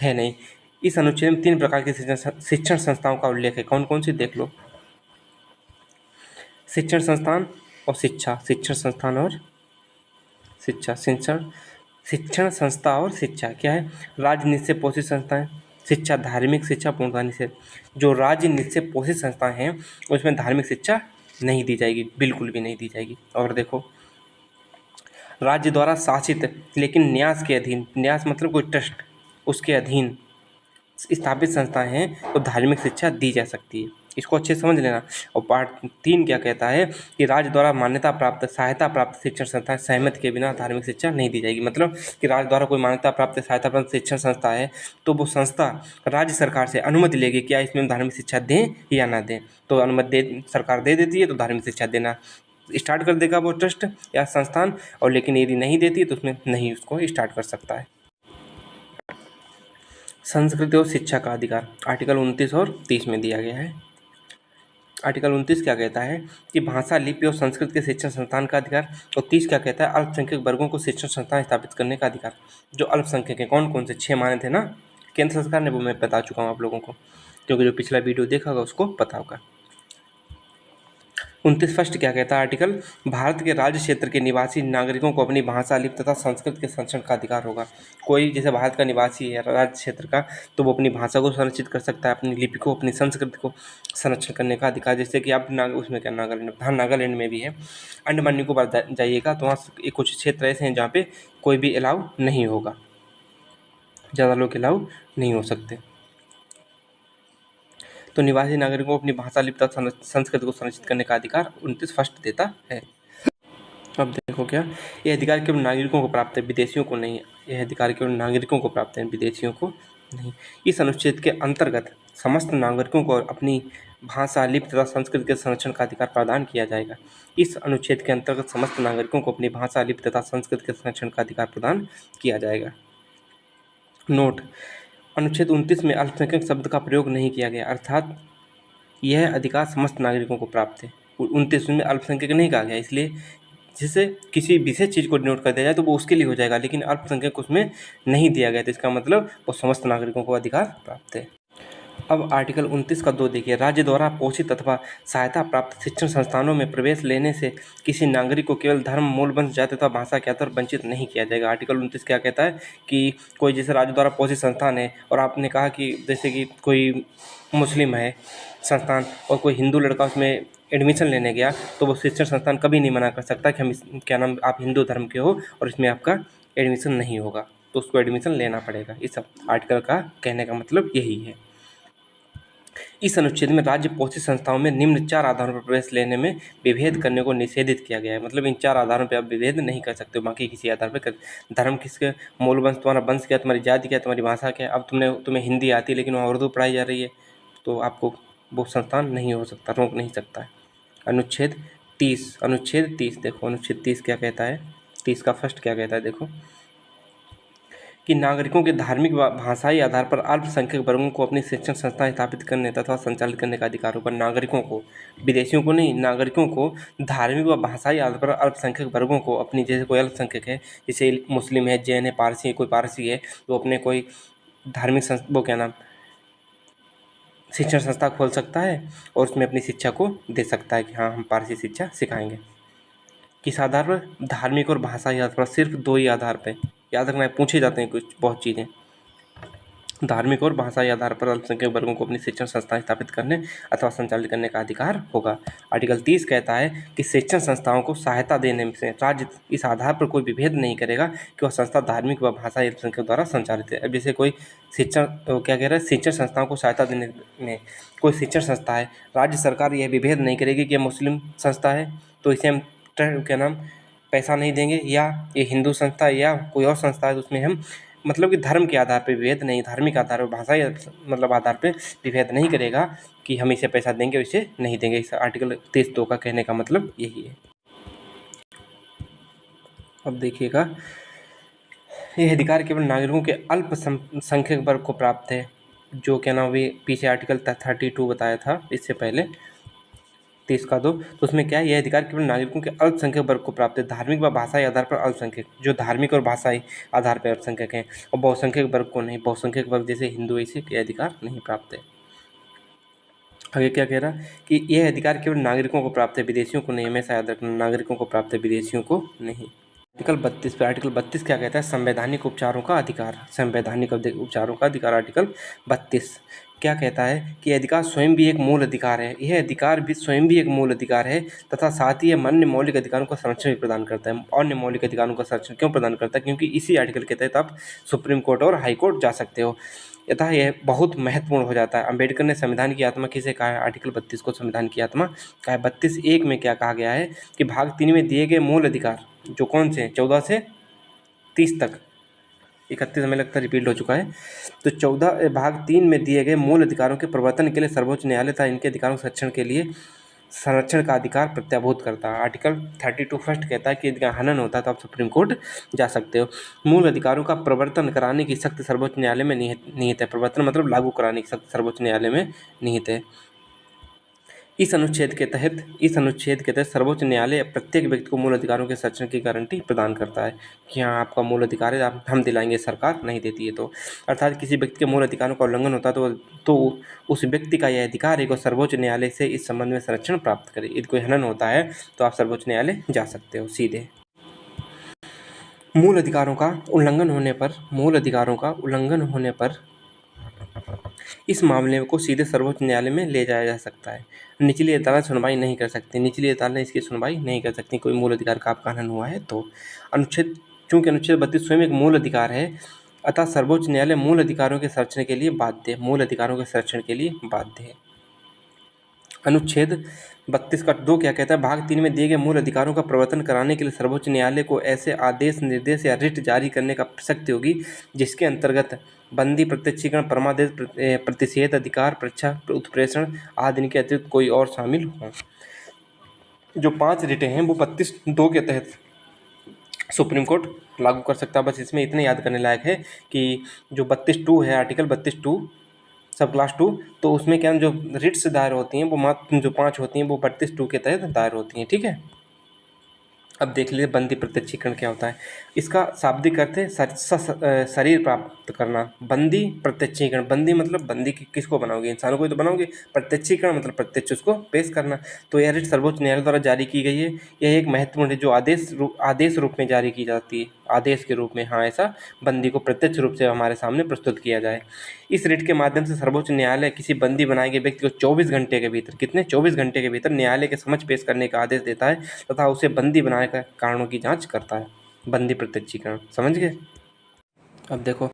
है नहीं। इस अनुच्छेद में 3 प्रकार की शिक्षण संस्थाओं का उल्लेख है। कौन कौन सी देख लो, शिक्षण संस्थान और शिक्षा, शिक्षण संस्थान और शिक्षा, शिक्षण संस्था और शिक्षा क्या है, राज्य निश्चय पोषित संस्थाएं, शिक्षा धार्मिक शिक्षा पूर्णतः निषेध। जो राज्य निश्चय पोषित संस्थाएं हैं उसमें धार्मिक शिक्षा नहीं दी जाएगी, बिल्कुल भी नहीं दी जाएगी। और देखो राज्य द्वारा शासित लेकिन न्यास के अधीन, न्यास मतलब कोई ट्रस्ट, उसके अधीन स्थापित संस्थाएं हैं तो धार्मिक शिक्षा दी जा सकती है, इसको अच्छे से समझ लेना। और पार्ट 3 क्या कहता है कि राज्य द्वारा मान्यता प्राप्त सहायता प्राप्त शिक्षण संस्था सहमति के बिना धार्मिक शिक्षा नहीं दी जाएगी। मतलब कि राज्य द्वारा कोई मान्यता प्राप्त सहायता प्राप्त शिक्षण संस्था है तो वो संस्था राज्य सरकार से अनुमति लेगी क्या इसमें धार्मिक शिक्षा दें या ना दें, तो अनुमति सरकार दे देती है तो धार्मिक शिक्षा देना स्टार्ट कर देगा वो ट्रस्ट या संस्थान, और लेकिन यदि नहीं देती है तो उसमें नहीं उसको स्टार्ट कर सकता है। संस्कृति और शिक्षा का अधिकार आर्टिकल 29 और 30 में दिया गया है। आर्टिकल 29 क्या कहता है कि भाषा, लिपि और संस्कृत के शिक्षण संस्थान का अधिकार, और 30 क्या कहता है अल्पसंख्यक वर्गों को शिक्षण संस्थान स्थापित करने का अधिकार। जो अल्पसंख्यक है कौन कौन से 6 माने थे ना केंद्र सरकार ने, वो मैं बता चुका हूँ आप लोगों को, क्योंकि जो पिछला वीडियो देखा होगा उसको पता होगा। 29 फर्स्ट क्या कहता है आर्टिकल, भारत के राज्य क्षेत्र के निवासी नागरिकों को अपनी भाषा, लिपि तथा संस्कृत के संरक्षण का अधिकार होगा। कोई जैसे भारत का निवासी है राज्य क्षेत्र का, तो वो अपनी भाषा को संरक्षित कर सकता है, अपनी लिपि को, अपनी संस्कृति को संरक्षण करने का अधिकार। जैसे कि आप उसमें क्या नागालैंड, हाँ नागालैंड में भी है, अंडमान निकोबार जाइएगा तो वहाँ कुछ क्षेत्र ऐसे हैं जहाँ पे कोई भी अलाउ नहीं होगा, ज़्यादा लोग अलाउ नहीं हो सकते। तो निवासी नागरिकों को अपनी भाषा, लिपि तथा संस्कृति को संरक्षित करने का अधिकार 29 फर्स्ट देता है। अब देखो क्या, यह अधिकार केवल नागरिकों को प्राप्त है, विदेशियों को नहीं। यह अधिकार केवल नागरिकों को प्राप्त है, विदेशियों को नहीं। इस अनुच्छेद के अंतर्गत समस्त नागरिकों को अपनी भाषा, लिपि तथा संस्कृति के संरक्षण का अधिकार प्रदान किया जाएगा। इस अनुच्छेद के अंतर्गत समस्त नागरिकों को अपनी भाषा, लिपि तथा संस्कृति के संरक्षण का अधिकार प्रदान किया जाएगा। नोट, अनुच्छेद 29 में अल्पसंख्यक शब्द का प्रयोग नहीं किया गया, अर्थात यह अधिकार समस्त नागरिकों को प्राप्त है। 29 में अल्पसंख्यक नहीं कहा गया, इसलिए जिससे किसी विशेष चीज़ को डिनोट कर दिया जाए तो वो उसके लिए हो जाएगा, लेकिन अल्पसंख्यक उसमें नहीं दिया गया, तो इसका मतलब वो समस्त नागरिकों को अधिकार प्राप्त है। अब आर्टिकल 29 का 2 देखिए, राज्य द्वारा पोषित अथवा सहायता प्राप्त शिक्षण संस्थानों में प्रवेश लेने से किसी नागरिक को केवल धर्म, मूल वंश, जाति तथा भाषा के आधार पर वंचित नहीं किया जाएगा। आर्टिकल 29 क्या कहता है कि कोई जैसे राज्य द्वारा पोषित संस्थान है और आपने कहा कि जैसे कि कोई मुस्लिम है संस्थान और कोई हिंदू लड़का उसमें एडमिशन लेने गया, तो वो शिक्षण संस्थान कभी नहीं मना कर सकता कि हम क्या नाम आप हिंदू धर्म के हो और इसमें आपका एडमिशन नहीं होगा, तो उसको एडमिशन लेना पड़ेगा। इस आर्टिकल का कहने का मतलब यही है। इस अनुच्छेद में राज्य पोषित संस्थाओं में निम्न 4 आधारों पर प्रवेश लेने में विभेद करने को निषेधित किया गया है। मतलब इन 4 आधारों पर आप विभेद नहीं कर सकते, बाकी किसी आधार पर धर्म किसके, मूल वंश, तुम्हारा वंश क्या, तुम्हारी जाति क्या, तुम्हारी भाषा क्या। अब तुम्हें हिंदी आती है लेकिन वहाँ उर्दू पढ़ाई जा रही है, तो आपको वो संस्थान नहीं हो सकता, रोक नहीं सकता है। अनुच्छेद 30 देखो, अनुच्छेद 30 क्या कहता है, 30 का फर्स्ट क्या कहता है देखो, कि नागरिकों के धार्मिक व भाषाई आधार पर अल्पसंख्यक वर्गों को अपनी शिक्षण संस्थाएं स्थापित करने तथा संचालित करने का अधिकार होगा। नागरिकों को, विदेशियों को नहीं, नागरिकों को धार्मिक व भाषाई आधार पर अल्पसंख्यक वर्गों को अपनी, जैसे कोई अल्पसंख्यक है, जैसे मुस्लिम है, जैन है, पारसी है, कोई पारसी है, तो अपने कोई धार्मिक वो क्या नाम शिक्षण संस्था खोल सकता है और उसमें अपनी शिक्षा को दे सकता है कि हाँ हम पारसी शिक्षा सिखाएंगे। किस आधार पर, धार्मिक और भाषाई आधार पर, सिर्फ 2 ही आधार पर। याद रखना है, पूछे जाते हैं कुछ बहुत चीज़ें। धार्मिक और भाषाई आधार पर अल्पसंख्यक वर्गों को अपनी शिक्षण संस्थाएं स्थापित करने अथवा संचालित करने का अधिकार होगा। आर्टिकल 30 कहता है कि शिक्षण संस्थाओं को सहायता देने से राज्य इस आधार पर कोई विभेद नहीं करेगा कि वह संस्था धार्मिक व भाषाई अल्पसंख्यक द्वारा संचालित है। अब जैसे कोई शिक्षण क्या कह रहा है, शिक्षण संस्थाओं को सहायता देने में कोई शिक्षण संस्था है, राज्य सरकार यह विभेद नहीं करेगी कि यह मुस्लिम संस्था है तो इसे हम क्या नाम पैसा नहीं देंगे, या ये हिंदू संस्था है या कोई और संस्था है तो उसमें हम मतलब कि धर्म के आधार पर विभेद नहीं, धार्मिक आधार पर, भाषाई मतलब आधार पर विभेद नहीं करेगा कि हम इसे पैसा देंगे और इसे नहीं देंगे। इस आर्टिकल 30(2) का कहने का मतलब यही है। अब देखिएगा, यह अधिकार केवल नागरिकों के अल्पसंख्यक वर्ग को प्राप्त है, जो क्या नाम भी पीछे आर्टिकल 32 बताया था इससे पहले 30(2), तो उसमें क्या है, यह अधिकार केवल नागरिकों के अल्पसंख्यक वर्ग को प्राप्त है, धार्मिक व भाषाई आधार पर अल्पसंख्यक, जो धार्मिक और भाषाई आधार पर अल्पसंख्यक हैं, और बहुसंख्यक वर्ग को नहीं, बहुसंख्यक वर्ग जैसे हिंदू इसे यह अधिकार नहीं प्राप्त है। आगे क्या कह रहा कि यह अधिकार केवल नागरिकों को प्राप्त है, विदेशियों को नहीं, हमेशा याद रखना, नागरिकों को प्राप्त है, विदेशियों को नहीं। आर्टिकल 32 पे, आर्टिकल 32 क्या कहता है, संवैधानिक उपचारों का अधिकार, संवैधानिक उपचारों का अधिकार। आर्टिकल 32 क्या कहता है कि अधिकार स्वयं भी एक मूल अधिकार है, यह अधिकार भी स्वयं भी एक मूल अधिकार है तथा साथ ही यह अन्य मौलिक अधिकारों का संरक्षण भी प्रदान करता है। अन्य मौलिक अधिकारों का संरक्षण क्यों प्रदान करता है, क्योंकि इसी आर्टिकल के तहत आप सुप्रीम कोर्ट और हाई कोर्ट जा सकते हो, अतः यह बहुत महत्वपूर्ण हो जाता है। अम्बेडकर ने संविधान की आत्मा किसे कहा है, आर्टिकल 32 को संविधान की आत्मा कहा है। 32(1) में क्या कहा गया है कि भाग 3 में दिए गए मूल अधिकार, जो कौन से 14 से 30 तक, 31 हमें लगता है रिपीट हो चुका है, तो 14 भाग 3 में दिए गए मूल अधिकारों के प्रवर्तन के लिए सर्वोच्च न्यायालय तथा इनके अधिकारों के संरक्षण के लिए संरक्षण का अधिकार प्रत्याभूत करता है। आर्टिकल 32 फर्स्ट कहता है कि यदि हनन होता है तो आप सुप्रीम कोर्ट जा सकते हो। मूल अधिकारों का प्रवर्तन कराने की शक्ति सर्वोच्च न्यायालय में निहित है। प्रवर्तन मतलब लागू कराने की शक्ति सर्वोच्च न्यायालय में निहित है। इस अनुच्छेद के तहत सर्वोच्च न्यायालय प्रत्येक व्यक्ति को मूल अधिकारों के संरक्षण की गारंटी प्रदान करता है कि हाँ, आपका मूल अधिकार है, हम दिलाएंगे, सरकार नहीं देती है तो। अर्थात किसी व्यक्ति के मूल अधिकारों का उल्लंघन होता है तो उस व्यक्ति का यह अधिकार है कि सर्वोच्च न्यायालय से इस संबंध में संरक्षण प्राप्त करे। यदि कोई हनन होता है तो आप सर्वोच्च न्यायालय जा सकते हो सीधे। मूल अधिकारों का उल्लंघन होने पर इस मामले को सीधे सर्वोच्च न्यायालय में ले जाया जा सकता है। निचली अदालत सुनवाई नहीं कर सकती, निचली अदालत इसकी सुनवाई नहीं कर सकती कोई मूल अधिकार का आपका हनन हुआ है तो। चूंकि अनुच्छेद 32 स्वयं एक मूल अधिकार है, अतः सर्वोच्च न्यायालय मूल अधिकारों के संरक्षण के लिए बाध्य है। अनुच्छेद 32 का 2 क्या कहता है? भाग 3 में दिए गए मूल अधिकारों का प्रवर्तन कराने के लिए सर्वोच्च न्यायालय को ऐसे आदेश, निर्देश या रिट जारी करने का शक्ति होगी जिसके अंतर्गत बंदी, प्रत्यक्षीकरण, परमादेश, प्रतिषेध, अधिकार, परीक्षा, उत्प्रेषण आदि के अतिरिक्त कोई और शामिल हो। जो 5 रिटें हैं वो 32(2) के तहत सुप्रीम कोर्ट लागू कर सकता है। बस इसमें इतने याद करने लायक है कि जो 32(2) है, आर्टिकल 32(2) सब क्लास 2, तो उसमें क्या जो रिट्स दायर होती हैं वो मात्र जो 5 होती हैं वो 32(2) के तहत दायर होती हैं। ठीक है, अब देख लीजिए बंदी प्रत्यक्षीकरण क्या होता है। इसका शाब्दिक अर्थ है शरीर प्राप्त करना। बंदी प्रत्यक्षीकरण, बंदी मतलब बंदी किसको बनाओगे? इंसानों को ही तो बनाओगे। प्रत्यक्षीकरण मतलब प्रत्यक्ष उसको पेश करना। तो यह रिट सर्वोच्च न्यायालय द्वारा जारी की गई है। यह एक महत्वपूर्ण है जो आदेश रूप में जारी की जाती है, आदेश के रूप में। हाँ, ऐसा बंदी को प्रत्यक्ष रूप से हमारे सामने प्रस्तुत किया जाए। इस रिट के माध्यम से सर्वोच्च न्यायालय किसी बंदी बनाए गए व्यक्ति को 24 घंटे के भीतर, कितने 24 घंटे के भीतर न्यायालय के समक्ष पेश करने का आदेश देता है तथा उसे बंदी बनाने का कारणों की जांच करता है। बंदी प्रत्यक्षीकरण समझ गए। अब देखो,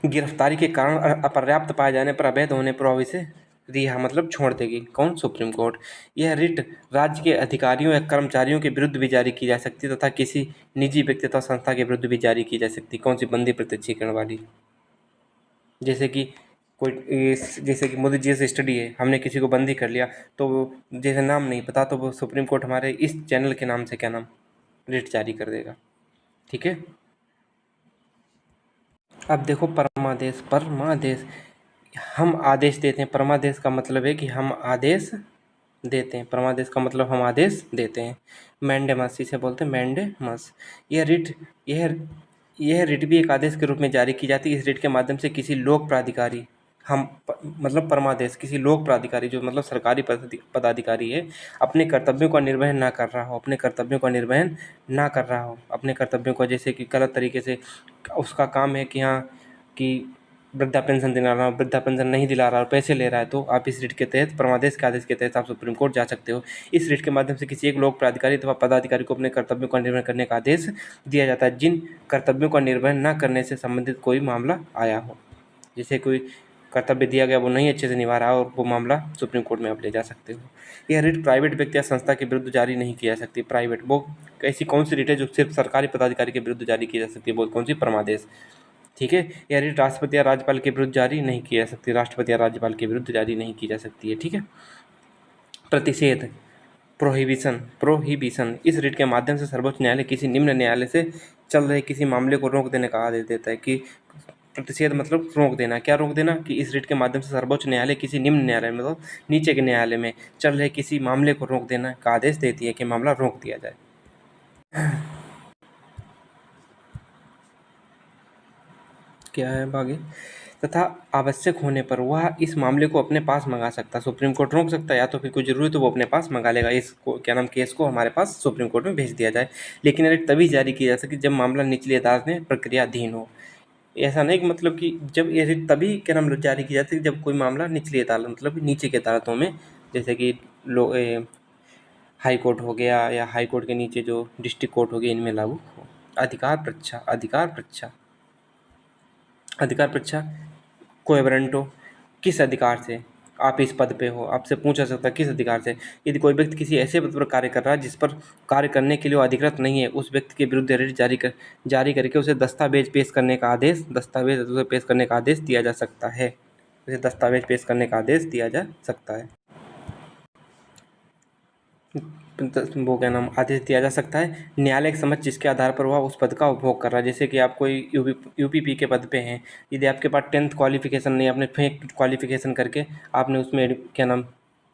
गिरफ्तारी के कारण अपर्याप्त पाए जाने पर, अवैध होने पर इसे रिहा मतलब छोड़ देगी। कौन? Supreme court. यह रिट राज्य के अधिकारियों या कर्मचारियों के विरुद्ध भी जारी की जा सकती है तथा किसी निजी व्यक्ति तथा संस्था के विरुद्ध भी जारी की जा सकती है। कौन सी? बंदी प्रत्यक्षीकरण वाली। जैसे कि मोदी जी से स्टडी है, हमने किसी को बंदी कर लिया तो जैसे नाम नहीं पता तो वो सुप्रीम कोर्ट हमारे इस चैनल के नाम से क्या नाम रिट जारी कर देगा। ठीक है, अब देखो परमादेश हम आदेश देते हैं। परमादेश का मतलब है कि हम आदेश देते हैं। परमादेश का मतलब हम आदेश देते हैं। मैंडेमस इसे बोलते हैं, मैंडेमस। यह रिट भी एक आदेश के रूप में जारी की जाती है। इस रिट के माध्यम से किसी लोक प्राधिकारी, मतलब परमादेश किसी लोक प्राधिकारी जो मतलब सरकारी पदाधिकारी है, अपने कर्तव्यों का निर्वहन ना कर रहा हो, अपने कर्तव्यों को जैसे कि गलत तरीके से उसका काम है कि हाँ कि वृद्धा पेंशन दिला रहा हो, वृद्धा पेंशन नहीं दिला रहा और पैसे ले रहा है, तो आप इस रिट के तहत, परमादेश के आदेश के तहत आप सुप्रीम कोर्ट जा सकते हो। इस रिट के माध्यम से किसी एक लोक प्राधिकारी अथवा पदाधिकारी को अपने कर्तव्यों का निर्वहन करने का आदेश दिया जाता है जिन कर्तव्यों का निर्वहन न करने से संबंधित कोई मामला आया हो। जैसे कोई कर्तव्य दिया गया वो नहीं अच्छे से निभा रहा हो और वो मामला सुप्रीम कोर्ट में आप ले जा सकते हो। यह रिट प्राइवेट व्यक्ति या संस्था के विरुद्ध जारी नहीं की जा सकती। प्राइवेट वो ऐसी कौन सी रिट है जो सिर्फ सरकारी पदाधिकारी के विरुद्ध जारी की जा सकती है? वो कौन सी? परमादेश। ठीक है, यह रिट राष्ट्रपति या राज्यपाल के विरुद्ध जारी नहीं की जा सकती। राष्ट्रपति या राज्यपाल के विरुद्ध जारी नहीं की जा सकती है। ठीक है, प्रतिषेध, प्रोहिबिशन। इस रिट के माध्यम से सर्वोच्च न्यायालय किसी निम्न न्यायालय से चल रहे किसी मामले को रोक देने का आदेश देता है। कि प्रतिषेध मतलब रोक देना। क्या रोक देना? कि इस रिट के माध्यम से सर्वोच्च न्यायालय किसी निम्न न्यायालय मतलब नीचे के न्यायालय में चल रहे किसी मामले को रोक देना का आदेश देती है कि मामला रोक दिया जाए। क्या है आगे? तथा आवश्यक होने पर वह इस मामले को अपने पास मंगा सकता है। सुप्रीम कोर्ट रोक सकता है, या तो फिर कोई जरूरी तो वो अपने पास मंगा लेगा। इसको क्या नाम, केस को हमारे पास सुप्रीम कोर्ट में भेज दिया जाए। लेकिन रिट तभी जारी की जा सकती जब मामला निचली अदालत में प्रक्रियाधीन हो। ऐसा नहीं कि मतलब कि जब ये रिट तभी क्या नाम जारी की जाती है जब कोई मामला निचली अदालत मतलब नीचे की अदालतों में, जैसे कि हाई कोर्ट हो गया या हाई कोर्ट के नीचे जो डिस्ट्रिक्ट कोर्ट हो गया, इनमें लागू हो। अधिकार परीक्षा कोएवरेंटो, किस अधिकार से आप इस पद पे हो? आपसे पूछा सकता है किस अधिकार से। यदि कोई व्यक्ति किसी ऐसे पद पर कार्य कर रहा है जिस पर कार्य करने के लिए वो अधिकृत नहीं है, उस व्यक्ति के विरुद्ध रिट जारी करके उसे दस्तावेज पेश करने का आदेश दिया जा सकता है। वो क्या नाम आदेश दिया जा सकता है न्यायालय के समक्ष जिसके आधार पर वह उस पद का उपभोग कर रहा है। जैसे कि आप कोई यूपीपी के पद पे हैं, यदि आपके पास 10th क्वालिफिकेशन नहीं, आपने फेक क्वालिफिकेशन करके आपने उसमें क्या नाम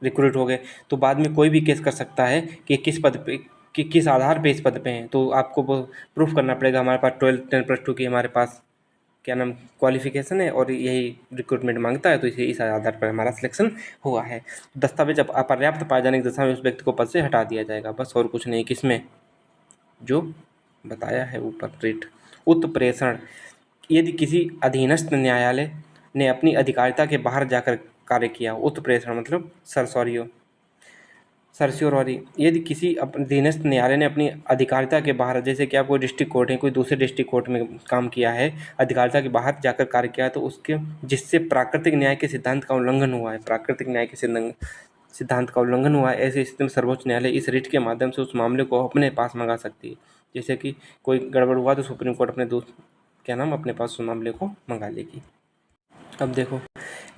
रिक्रूट हो गए, तो बाद में कोई भी केस कर सकता है कि किस पद पे कि किस आधार पे इस पद पे हैं। तो आपको वो प्रूफ करना पड़ेगा हमारे पास 12 10+2 की हमारे पास क्या नाम क्वालिफिकेशन है और यही रिक्रूटमेंट मांगता है, तो इस आधार पर हमारा सिलेक्शन हुआ है। दस्तावेज अपर्याप्त पाए जाने की दशा में उस व्यक्ति को पद से हटा दिया जाएगा, बस और कुछ नहीं। किसमें जो बताया है ऊपर रेट। उत्प्रेषण, यदि किसी अधीनस्थ न्यायालय ने अपनी अधिकारिता के बाहर जाकर कार्य किया, उत्प्रेषण मतलब सरस्योरॉरी, यदि किसी अधीनस्थ न्यायालय ने अपनी अधिकारिता के बाहर, जैसे कि आप कोई डिस्ट्रिक्ट कोर्ट है, कोई दूसरे डिस्ट्रिक्ट कोर्ट में काम किया है, अधिकारिता के बाहर जाकर कार्य किया है, तो उसके जिससे प्राकृतिक न्याय के सिद्धांत का उल्लंघन हुआ है, प्राकृतिक न्याय के सिद्धांत का उल्लंघन हुआ है, ऐसी स्थिति में सर्वोच्च न्यायालय इस रिट के माध्यम से उस मामले को अपने पास मंगा सकती है। जैसे कि कोई गड़बड़ हुआ तो सुप्रीम कोर्ट अपने पास उस मामले को मंगा लेगी। अब देखो,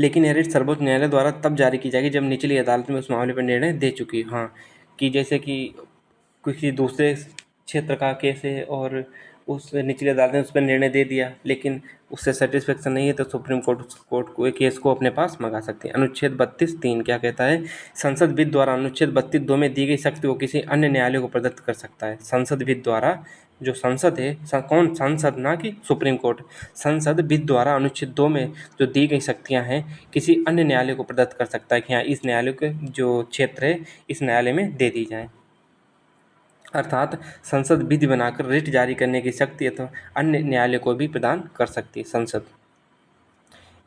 लेकिन यह रिट सर्वोच्च न्यायालय द्वारा तब जारी की जाएगी जब निचली अदालत में उस मामले पर निर्णय दे चुकी। हाँ, कि जैसे कि किसी दूसरे क्षेत्र का केस है और उस निचली अदालत ने उस पर निर्णय दे दिया, लेकिन उससे सेटिस्फेक्शन नहीं है, तो सुप्रीम कोर्ट को एक केस को अपने पास मंगा सकती है। अनुच्छेद 32(3) क्या कहता है? संसद विधि द्वारा अनुच्छेद 32(2) में दी गई शक्ति को किसी अन्य न्यायालय को प्रदत्त कर सकता है। संसद विधि द्वारा, जो संसद है, कौन संसद, ना कि सुप्रीम कोर्ट, संसद विधि द्वारा अनुच्छेद 2 में जो दी गई शक्तियां हैं किसी अन्य न्यायालय को प्रदत्त कर सकता है कि हाँ, इस न्यायालय के जो क्षेत्र है इस न्यायालय में दे दी जाए। अर्थात संसद विधि बनाकर रिट जारी करने की शक्ति अथवा अन्य न्यायालय को भी प्रदान कर सकती है संसद।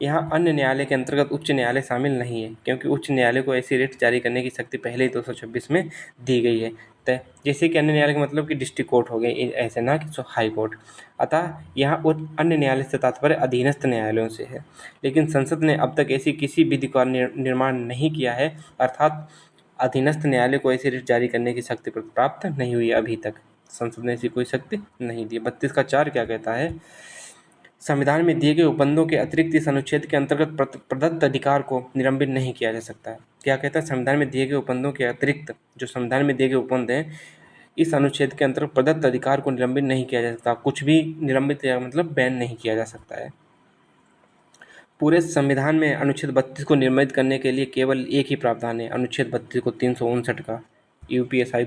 यहाँ अन्य न्यायालय के अंतर्गत उच्च न्यायालय शामिल नहीं है, क्योंकि उच्च न्यायालय को ऐसी रिट जारी करने की शक्ति पहले ही 226 में दी गई है। तो जैसे कि अन्य न्यायालय का मतलब कि डिस्ट्रिक्ट कोर्ट हो गए, ऐसे ना कि हाई कोर्ट। अतः यहाँ अन्य न्यायालय से तात्पर्य अधीनस्थ न्यायालयों से है। लेकिन संसद ने अब तक ऐसी किसी विधि का निर्माण नहीं किया है, अर्थात अधीनस्थ न्यायालय को ऐसी रिट जारी करने की शक्ति प्राप्त नहीं हुई अभी तक। संसद ने ऐसी कोई शक्ति नहीं दी। 32(4) क्या कहता है? संविधान में दिए गए उपबंधों के अतिरिक्त इस अनुच्छेद के अंतर्गत प्रदत्त अधिकार को निलंबित नहीं किया जा सकता है। क्या कहता है? संविधान में दिए गए उपबंधों के अतिरिक्त, जो संविधान में दिए गए उपबंध हैं, इस अनुच्छेद के अंतर्गत प्रदत्त अधिकार को निलंबित नहीं किया जा सकता। कुछ भी निलंबित या मतलब बैन नहीं किया जा सकता है। पूरे संविधान में अनुच्छेद 32 को निर्मित करने के लिए केवल एक ही प्रावधान है, अनुच्छेद 32 को 359 का। यूपीएसआई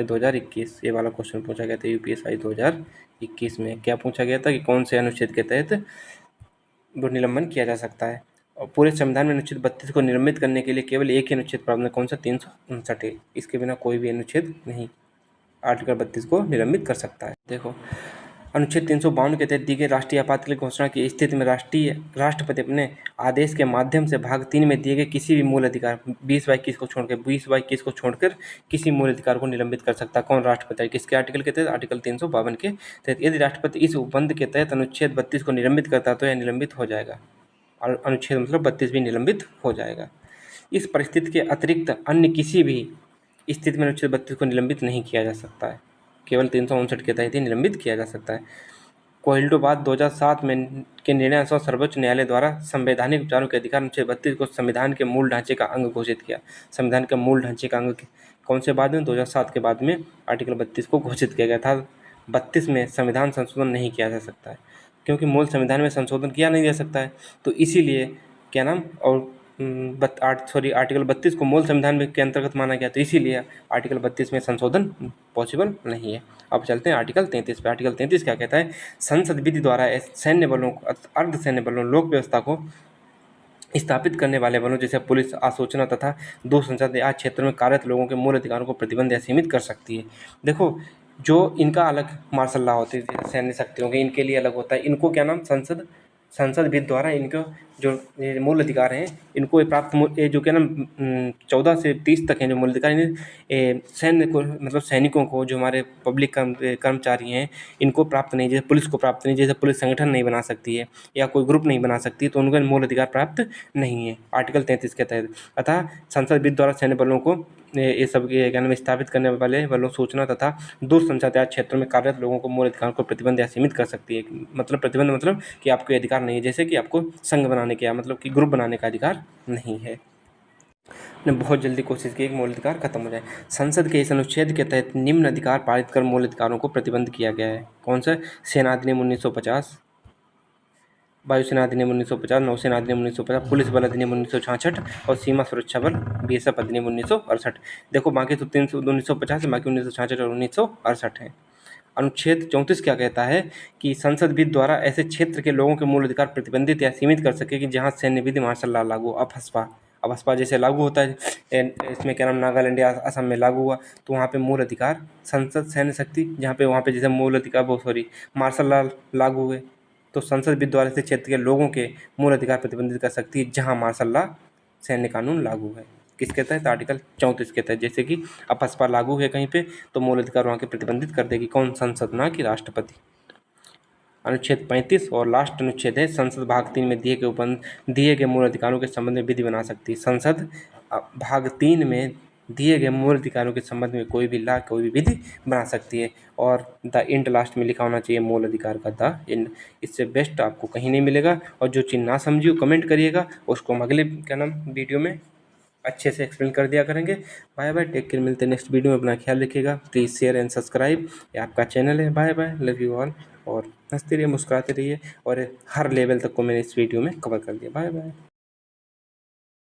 2021 ये वाला क्वेश्चन पूछा गया था। यूपीएसआई 2021 में क्या पूछा गया था कि कौन से अनुच्छेद के तहत वो निलंबन किया जा सकता है। और पूरे संविधान में अनुच्छेद 32 को निर्मित करने के लिए केवल एक ही अनुच्छेद प्रावधान, कौन सा? 359 है। इसके बिना कोई भी अनुच्छेद नहीं आर्टिकल 32 को निलंबित कर सकता है। देखो, अनुच्छेद 352 के तहत दी गई राष्ट्रीय आपातकाल घोषणा की स्थिति में राष्ट्रपति अपने आदेश के माध्यम से भाग 3 में दिए गए किसी भी मूल अधिकार 20/21 को छोड़कर किसी मूल अधिकार को निलंबित कर सकता है। कौन? राष्ट्रपति। किसके आर्टिकल के तहत? आर्टिकल 352 के तहत। यदि राष्ट्रपति इस उपबंध के तहत अनुच्छेद 32 को निलंबित करता है तो यह निलंबित हो जाएगा, और अनुच्छेद मतलब 32 भी निलंबित हो जाएगा। इस परिस्थिति के अतिरिक्त अन्य किसी भी स्थिति में अनुच्छेद 32 को निलंबित नहीं किया जा सकता है, केवल 359 के तहत ही निलंबित किया जा सकता है। कोहिल्डो 2007 में के निर्णय अनुसार सर्वोच्च न्यायालय द्वारा संवैधानिक विचारों के अधिकार अनुच्छेद 32 को संविधान के मूल ढांचे का अंग घोषित किया। संविधान के मूल ढांचे का अंग कौन से बाद में? 2007 के बाद में आर्टिकल 32 को घोषित किया गया था। 32 में संविधान संशोधन नहीं किया जा सकता है, क्योंकि मूल संविधान में संशोधन किया नहीं जा सकता है, तो इसीलिए क्या नाम और आर्टिकल 32 को मूल संविधान में के अंतर्गत माना गया, तो इसीलिए आर्टिकल 32 में संशोधन पॉसिबल नहीं है। अब चलते हैं आर्टिकल 33 पे। आर्टिकल 33 क्या कहता है? संसद विधि द्वारा सैन्य बलों, अर्धसैन्य बलों, लोक व्यवस्था को स्थापित करने वाले बलों जैसे पुलिस, आसूचना तथा दूरसंचार आदि क्षेत्रों में कार्यरत लोगों के मूल अधिकारों को प्रतिबंध या सीमित कर सकती है। देखो, जो इनका अलग मार्शल लॉ होती है, सैन्य शक्तियों के, इनके लिए अलग होता है। इनको क्या नाम? संसद विधि द्वारा इनको जो मूल अधिकार हैं इनको प्राप्त, ये जो क्या नाम 14 से 30 तक हैं जो मूल अधिकार, सैन्य को मतलब सैनिकों को, जो हमारे पब्लिक कर्मचारी हैं, इनको प्राप्त नहीं। जैसे पुलिस को प्राप्त नहीं, जैसे पुलिस संगठन नहीं बना सकती है या कोई ग्रुप नहीं बना सकती, तो उनको मूल अधिकार प्राप्त नहीं है आर्टिकल 33 के तहत। अतः संसद विधि द्वारा सैन्य बलों को ये सब क्या नाम स्थापित करने वाले बलों, सूचना तथा दूरसंचार क्षेत्रों में कार्यरत लोगों को मूल अधिकार को प्रतिबंध या सीमित कर सकती है। मतलब प्रतिबंध मतलब कि आपको अधिकार नहीं है, जैसे कि आपको संघ बनाने का मतलब कि ग्रुप बनाने का अधिकार नहीं है। ने बहुत जल्दी कोशिश की कि मूलाधिकार खत्म हो जाए। संसद के इस अनुच्छेद के तहत निम्न अधिकार पारित कर मूलाधिकारों को प्रतिबंध किया गया है। कौन सा? सेना अधिनियम 1950, वायुसेना अधिनियम 1950, नौसेना अधिनियम 1950, पुलिस बल अधिनियम 1966 और सीमा सुरक्षा बल बीएसएफ अधिनियम 1968। देखो बाकी तो 1950 है, बाकी 1966 और 1968 है। अनुच्छेद 34 क्या कहता है कि संसद विधि द्वारा ऐसे क्षेत्र के लोगों के मूल अधिकार प्रतिबंधित या सीमित कर सके कि जहां सैन्य विधि मार्शल लॉ लागू। अफस्पा जैसे लागू होता है, इसमें क्या नाम नागालैंड या असम में लागू हुआ, तो वहाँ पे मूल अधिकार संसद सैन्य शक्ति, जहाँ पे वहाँ पे जैसे मूल अधिकार वो सॉरी मार्शल लॉ लागू हुए, तो संसद विधि द्वारा ऐसे क्षेत्र के लोगों के मूल अधिकार प्रतिबंधित कर सकती है जहाँ मार्शल लॉ सैन्य कानून लागू है। किसके तहत? आर्टिकल 34 के तहत। जैसे कि अपस्पा लागू है कहीं पे तो मूल अधिकार वहाँ के प्रतिबंधित कर देगी कौन? संसद, ना कि राष्ट्रपति। अनुच्छेद 35 और लास्ट अनुच्छेद है, संसद भाग 3 में दिए गए मूल अधिकारों के संबंध में विधि बना सकती है। संसद भाग 3 में दिए गए मूल अधिकारों के संबंध में कोई भी लॉ, कोई भी विधि बना सकती है। और द इंड लास्ट में लिखा होना चाहिए मूल अधिकार का द इंड। इससे बेस्ट आपको कहीं नहीं मिलेगा। और जो चीज़ ना समझी हो कमेंट करिएगा, उसको हम अगले क्या नाम वीडियो में अच्छे से एक्सप्लेन कर दिया करेंगे। बाय बाय, टेक केयर, मिलते हैं नेक्स्ट वीडियो में। अपना ख्याल रखिएगा, प्लीज़ शेयर एंड सब्सक्राइब। ये आपका चैनल है। Bye bye, love you all. और हंसते रहिए, मुस्कुराते रहिए। और हर लेवल तक को मैंने इस वीडियो में कवर कर दिया। Bye bye.